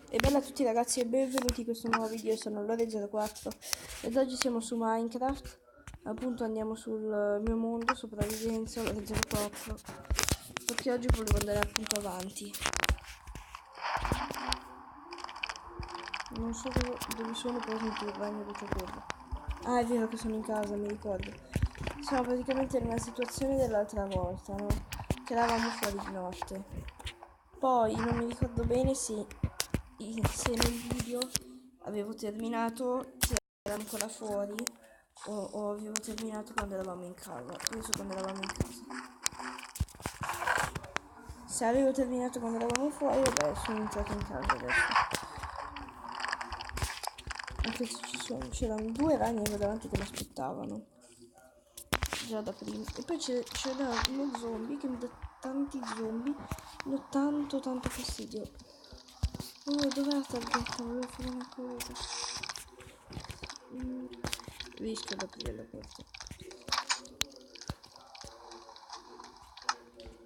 E bella a tutti ragazzi e benvenuti in questo nuovo video, sono Lore04 ed oggi siamo su Minecraft. Appunto andiamo sul mio mondo, sopravvivenza Lore04, perché oggi volevo andare appunto avanti. Non so dove sono, però sento il bagno di corro. Ah, è vero che sono in casa, mi ricordo. Siamo praticamente nella situazione dell'altra volta, no? Che eravamo fuori di notte. Poi non mi ricordo bene se nel video avevo terminato che era ancora fuori o avevo terminato quando eravamo in casa. Penso quando eravamo in casa. Se avevo terminato quando eravamo fuori, vabbè, sono entrato in casa adesso. Anche se c'erano due ragni davanti che mi aspettavano già da prima. E poi c'era uno zombie che mi dà tanti zombie, mi dà tanto fastidio. Oh, dov'è la targhetta? Volevo fare una cosa. Rischio ad aprire la porta.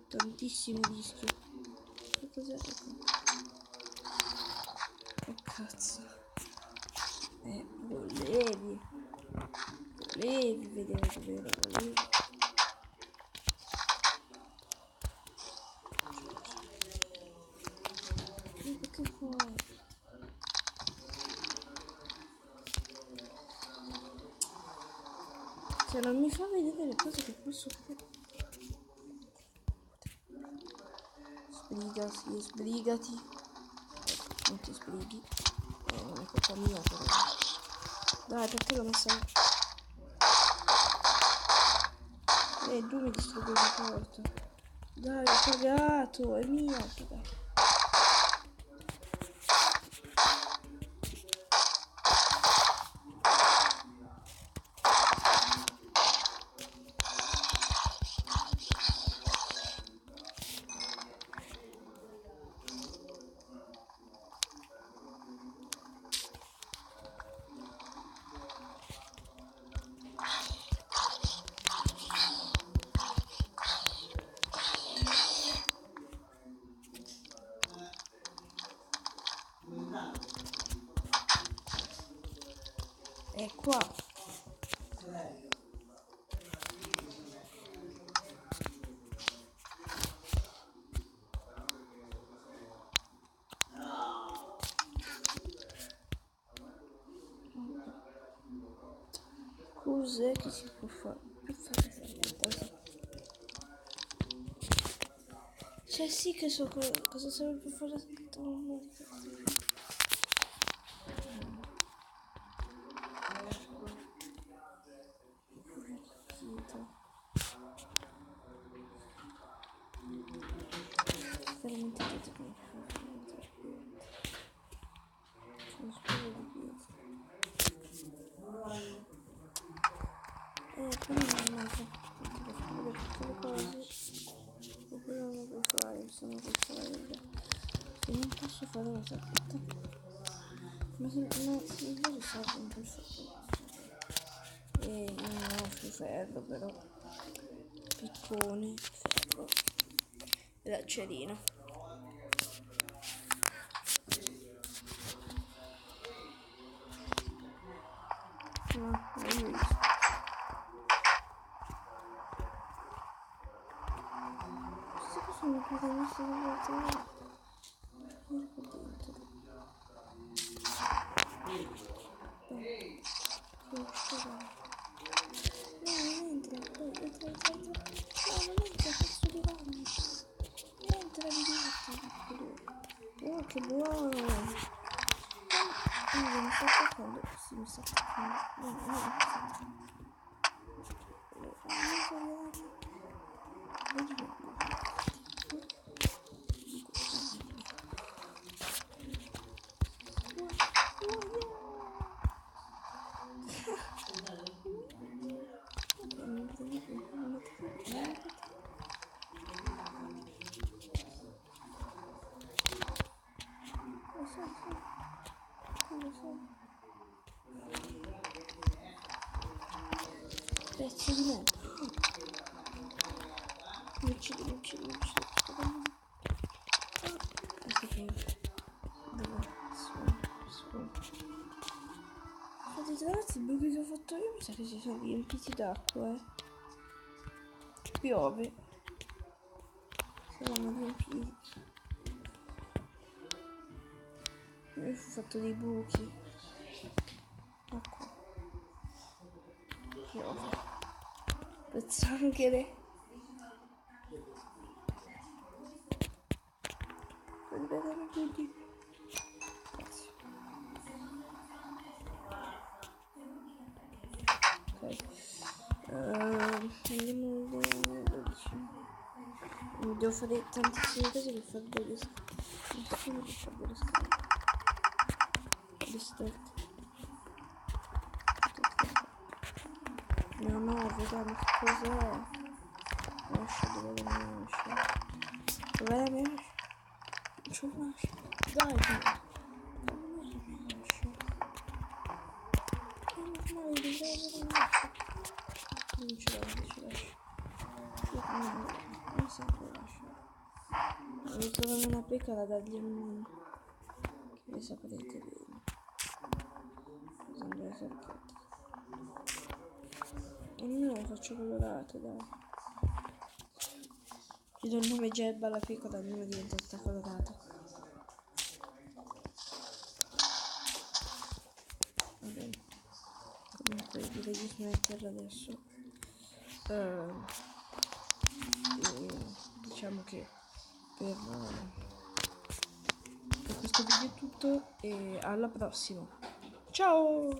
Tantissimo rischio. Che cos'è? Oh cazzo. Volevi vedere dove era, volevi. Che fuori? Cioè non mi fa vedere le cose che posso fare. Sbrigati, sbrigati. Non ti sbrighi. Non è colpa mia però. Dai, perché l'ho messa? Tu mi distruggi la porta. Dai, ho pagato, è mia, ho pagato. È qua. Cos'è che si può fare? Per fare questa cosa. Cioè sì che so cosa serve per fare questa cosa. Veramente detto che non spero di più. Quindi non manca perché devo fare tutte le cose. Oppure non lo puoi fare, se non puoi fare. Se non posso fare una targhetta. Ma se non serve un po' e non ho più ferro però. Piccone, ferro. E l'accerino. No, non ho visto. Sono qui messo da parte. Oh, che buono! Mi sta attaccando. Sì, mi sta attaccando. Pezzo di me. Mi uccidi. Ecco qui. Dove? buchi che ho fatto io mi sa che si sono riempiti d'acqua, piove. Saranno riempiti. Io ho fatto dei buchi. Ecco. Piove. Le zanghere. Vedete tutti. Grazie. Ok. Andiamo alle 12. Devo fare tantissime cose per fare delle scale. Per fare delle scale. Le stette. No, raga, ma che cos'è? Dov'è la mia ascia? Dov'è la mia ascia? Non c'ho un'ascia. Dai, non ce l'ho. Non sempre lascio. Mi trovo una pecora da dargli che ne saprete bene. Bisogna essere attenti. Almeno lo faccio colorato, dai. Gli do il nome Geb alla pecora, almeno diventa tutta colorata. Va bene. Comunque direi di smetterla adesso. Diciamo che per questo video è tutto e alla prossima. Ciao!